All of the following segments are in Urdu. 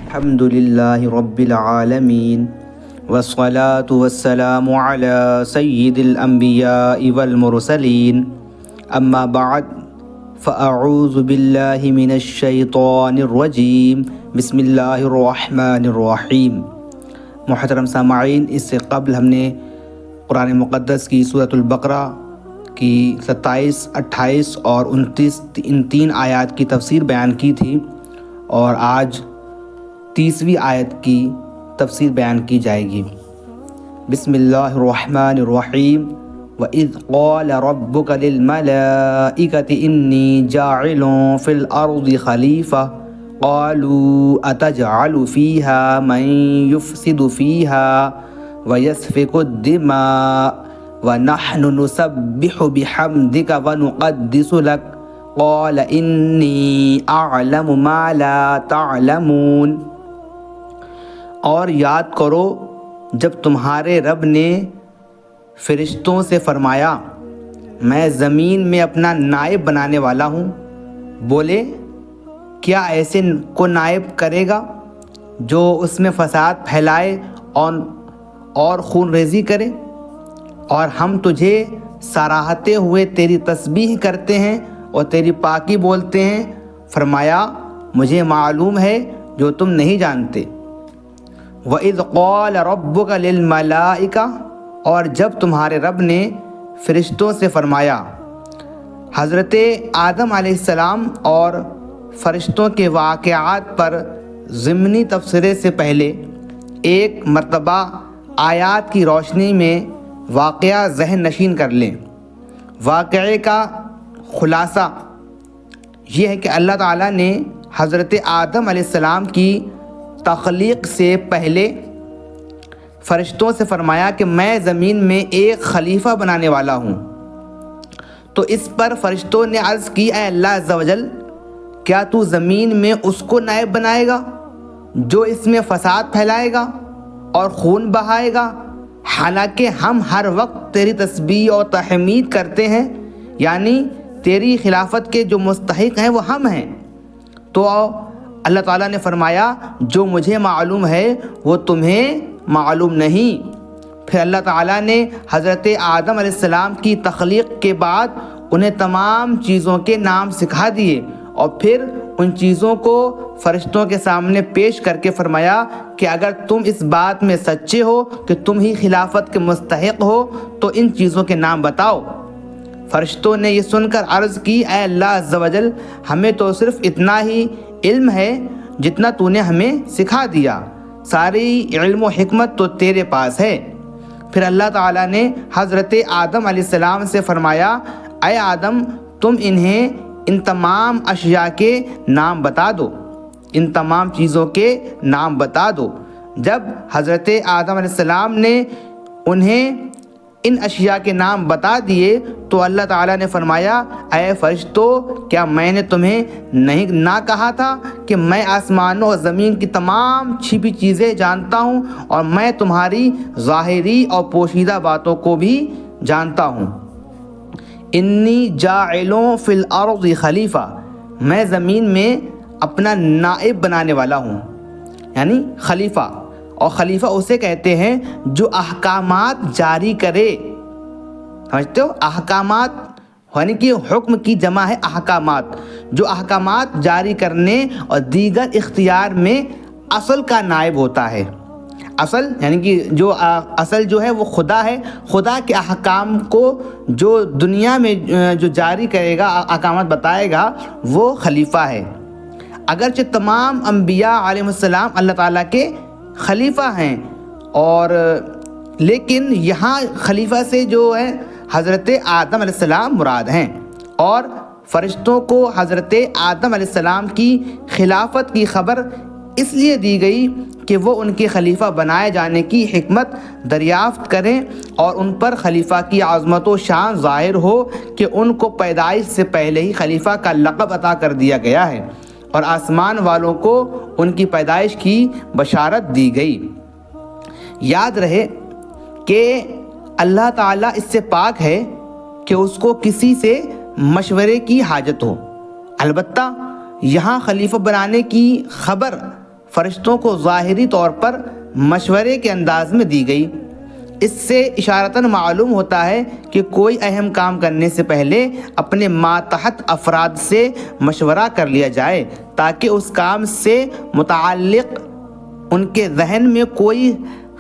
الحمد للہ رب العالمین والصلاة والسلام علی سید الانبیاء والمرسلین اما بعد فاعوذ باللہ من الشیطان الرجیم بسم اللہ الرحمن الرحیم۔ محترم سامعین، اس سے قبل ہم نے قرآن مقدس کی سورۃ البقرہ کی 27، 28 اور 29 ان 3 آیات کی تفسیر بیان کی تھی، اور آج 30ویں آیت کی تفسیر بیان کی جائے گی۔ بسم اللہ الرحمن الرحیم۔ وَإِذْ قَالَ رَبُّكَ لِلْمَلَائِكَةِ إِنِّي جَاعِلٌ فِي الْأَرْضِ خَلِيفَةً قَالُوا أَتَجْعَلُ فِيهَا مَن يُفْسِدُ فِيهَا وَيَسْفِكُ الدِّمَاءَ وَنَحْنُ نُسَبِّحُ بِحَمْدِكَ وَنُقَدِّسُ لَكَ قَالَ إِنِّي أَعْلَمُ مَا لَا تَعْلَمُونَ۔ اور یاد کرو جب تمہارے رب نے فرشتوں سے فرمایا میں زمین میں اپنا نائب بنانے والا ہوں، بولے کیا ایسے کو نائب کرے گا جو اس میں فساد پھیلائے اور خون ریزی کرے؟ اور ہم تجھے سراہتے ہوئے تیری تسبیح کرتے ہیں اور تیری پاکی بولتے ہیں۔ فرمایا مجھے معلوم ہے جو تم نہیں جانتے۔ وَإِذْ قَالَ رَبُّكَ لِلْمَلَائِكَةِ، اور جب تمہارے رب نے فرشتوں سے فرمایا۔ حضرت آدم علیہ السلام اور فرشتوں کے واقعات پر ضمنی تبصرے سے پہلے ایک مرتبہ آیات کی روشنی میں واقعہ ذہن نشین کر لیں۔ واقعے کا خلاصہ یہ ہے کہ اللہ تعالیٰ نے حضرت آدم علیہ السلام کی تخلیق سے پہلے فرشتوں سے فرمایا کہ میں زمین میں ایک خلیفہ بنانے والا ہوں۔ تو اس پر فرشتوں نے عرض کی اے اللہ عز و جل، کیا تو زمین میں اس کو نائب بنائے گا جو اس میں فساد پھیلائے گا اور خون بہائے گا، حالانکہ ہم ہر وقت تیری تسبیح اور تحمید کرتے ہیں، یعنی تیری خلافت کے جو مستحق ہیں وہ ہم ہیں۔ تو اللہ تعالیٰ نے فرمایا جو مجھے معلوم ہے وہ تمہیں معلوم نہیں۔ پھر اللہ تعالیٰ نے حضرت آدم علیہ السلام کی تخلیق کے بعد انہیں تمام چیزوں کے نام سکھا دیے، اور پھر ان چیزوں کو فرشتوں کے سامنے پیش کر کے فرمایا کہ اگر تم اس بات میں سچے ہو کہ تم ہی خلافت کے مستحق ہو تو ان چیزوں کے نام بتاؤ۔ فرشتوں نے یہ سن کر عرض کی اے اللہ عز و جل، ہمیں تو صرف اتنا ہی علم ہے جتنا تو نے ہمیں سکھا دیا، ساری علم و حکمت تو تیرے پاس ہے۔ پھر اللہ تعالیٰ نے حضرت آدم علیہ السلام سے فرمایا اے آدم، تم انہیں ان تمام اشیاء کے نام بتا دو، ان تمام چیزوں کے نام بتا دو۔ جب حضرت آدم علیہ السلام نے انہیں ان اشیاء کے نام بتا دیے تو اللہ تعالیٰ نے فرمایا اے فرشتو، کیا میں نے تمہیں نہ کہا تھا کہ میں آسمانوں اور زمین کی تمام چھپی چیزیں جانتا ہوں، اور میں تمہاری ظاہری اور پوشیدہ باتوں کو بھی جانتا ہوں۔ انی جاعل فی الارض خلیفہ، میں زمین میں اپنا نائب بنانے والا ہوں، یعنی خلیفہ۔ اور خلیفہ اسے کہتے ہیں جو احکامات جاری کرے، سمجھتے ہو؟ احکامات یعنی کہ حکم کی جمع ہے احکامات، جو احکامات جاری کرنے اور دیگر اختیار میں اصل کا نائب ہوتا ہے۔ اصل یعنی کہ جو اصل جو ہے وہ خدا ہے، خدا کے احکام کو جو دنیا میں جو جاری کرے گا، احکامات بتائے گا، وہ خلیفہ ہے۔ اگرچہ تمام انبیاء علیہ السلام اللہ تعالیٰ کے خلیفہ ہیں، اور لیکن یہاں خلیفہ سے جو ہے حضرت آدم علیہ السلام مراد ہیں، اور فرشتوں کو حضرت آدم علیہ السلام کی خلافت کی خبر اس لیے دی گئی کہ وہ ان کے خلیفہ بنائے جانے کی حکمت دریافت کریں، اور ان پر خلیفہ کی عظمت و شان ظاہر ہو کہ ان کو پیدائش سے پہلے ہی خلیفہ کا لقب عطا کر دیا گیا ہے، اور آسمان والوں کو ان کی پیدائش کی بشارت دی گئی۔ یاد رہے کہ اللہ تعالیٰ اس سے پاک ہے کہ اس کو کسی سے مشورے کی حاجت ہو۔ البتہ یہاں خلیفہ بنانے کی خبر فرشتوں کو ظاہری طور پر مشورے کے انداز میں دی گئی۔ اس سے اشارتاً معلوم ہوتا ہے کہ کوئی اہم کام کرنے سے پہلے اپنے ماتحت افراد سے مشورہ کر لیا جائے تاکہ اس کام سے متعلق ان کے ذہن میں کوئی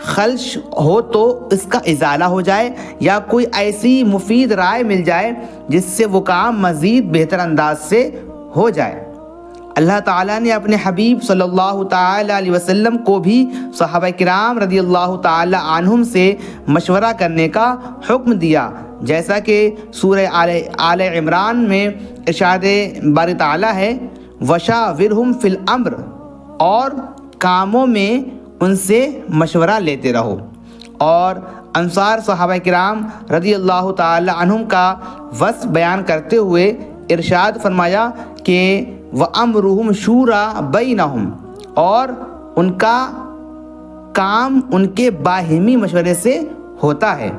خلش ہو تو اس کا ازالہ ہو جائے، یا کوئی ایسی مفید رائے مل جائے جس سے وہ کام مزید بہتر انداز سے ہو جائے۔ اللہ تعالیٰ نے اپنے حبیب صلی اللہ تعالیٰ علیہ وسلم کو بھی صحابہ کرام رضی اللہ تعالیٰ عنہم سے مشورہ کرنے کا حکم دیا، جیسا کہ سورہ آل عمران میں ارشاد باری تعالیٰ ہے وَشَاوِرْهُمْ فِي الْأَمْرِ، اور کاموں میں ان سے مشورہ لیتے رہو۔ اور انصار صحابہ کرام رضی اللہ تعالیٰ عنہم کا وصف بیان کرتے ہوئے ارشاد فرمایا کہ وَأَمْرُهُمْ شُورَىٰ بَيْنَهُمْ، اور ان کا کام ان کے باہمی مشورے سے ہوتا ہے۔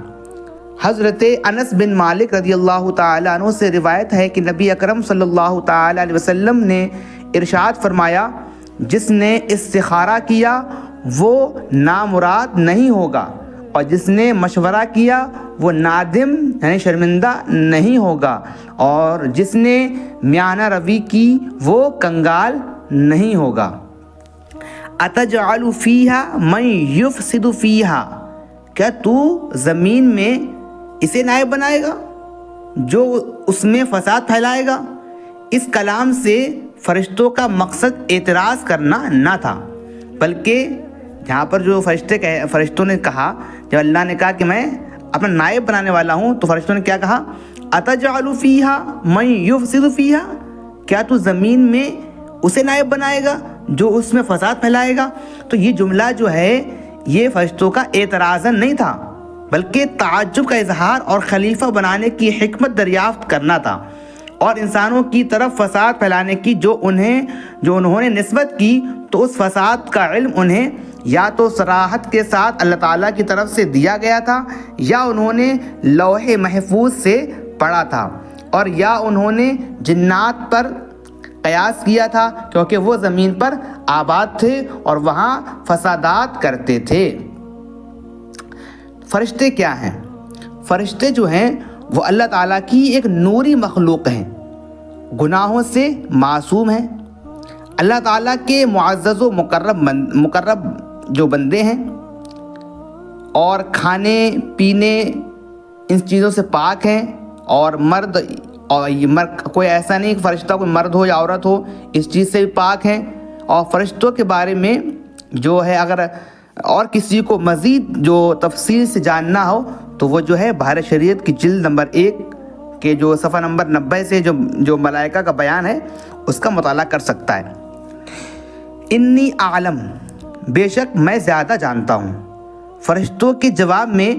حضرت انس بن مالک رضی اللہ تعالیٰ عنہ سے روایت ہے کہ نبی اکرم صلی اللہ تعالیٰ علیہ وسلم نے ارشاد فرمایا جس نے استخارہ کیا وہ نامراد نہیں ہوگا، اور جس نے مشورہ کیا وہ نادم یعنی شرمندہ نہیں ہوگا، اور جس نے میانہ روی کی وہ کنگال نہیں ہوگا۔ اتجعل فیہا من یفسد فیہا، کیا تو زمین میں اسے نائب بنائے گا جو اس میں فساد پھیلائے گا؟ اس کلام سے فرشتوں کا مقصد اعتراض کرنا نہ تھا، بلکہ جہاں پر جو فرشتوں نے کہا، جب اللہ نے کہا کہ میں اپنا نائب بنانے والا ہوں، تو فرشتوں نے کیا کہا؟ اتجعل فیہا من یفسد فیہا، کیا تو زمین میں اسے نائب بنائے گا جو اس میں فساد پھیلائے گا؟ تو یہ جملہ جو ہے یہ فرشتوں کا اعتراضاً نہیں تھا، بلکہ تعجب کا اظہار اور خلیفہ بنانے کی حکمت دریافت کرنا تھا، اور انسانوں کی طرف فساد پھیلانے کی جو انہوں نے نسبت کی، تو اس فساد کا علم انہیں یا تو صراحت کے ساتھ اللہ تعالیٰ کی طرف سے دیا گیا تھا، یا انہوں نے لوح محفوظ سے پڑھا تھا، اور یا انہوں نے جنات پر قیاس کیا تھا، کیونکہ وہ زمین پر آباد تھے اور وہاں فسادات کرتے تھے۔ فرشتے کیا ہیں؟ فرشتے جو ہیں وہ اللہ تعالیٰ کی ایک نوری مخلوق ہیں، گناہوں سے معصوم ہیں، اللہ تعالیٰ کے معزز و مقرب جو بندے ہیں، اور کھانے پینے ان چیزوں سے پاک ہیں، اور کوئی ایسا نہیں کہ فرشتہ کوئی مرد ہو یا عورت ہو، اس چیز سے بھی پاک ہیں۔ اور فرشتوں کے بارے میں جو ہے اگر اور کسی کو مزید جو تفصیل سے جاننا ہو تو وہ جو ہے بحر شریعت کی جلد نمبر 1 کے جو صفحہ نمبر 90 سے جو ملائکہ کا بیان ہے اس کا مطالعہ کر سکتا ہے۔ انی اعلم، بے شک میں زیادہ جانتا ہوں۔ فرشتوں کے جواب میں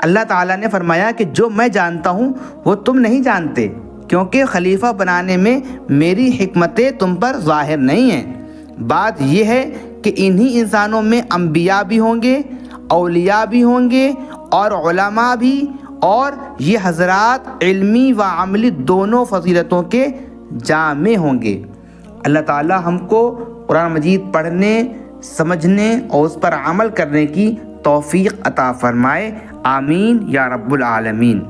اللہ تعالیٰ نے فرمایا کہ جو میں جانتا ہوں وہ تم نہیں جانتے، کیونکہ خلیفہ بنانے میں میری حکمتیں تم پر ظاہر نہیں ہیں۔ بات یہ ہے کہ انہی انسانوں میں انبیاء بھی ہوں گے، اولیاء بھی ہوں گے، اور علماء بھی، اور یہ حضرات علمی و عملی دونوں فضیلتوں کے جامع ہوں گے۔ اللہ تعالیٰ ہم کو قرآن مجید پڑھنے، سمجھنے اور اس پر عمل کرنے کی توفیق عطا فرمائے، آمین یا رب العالمین۔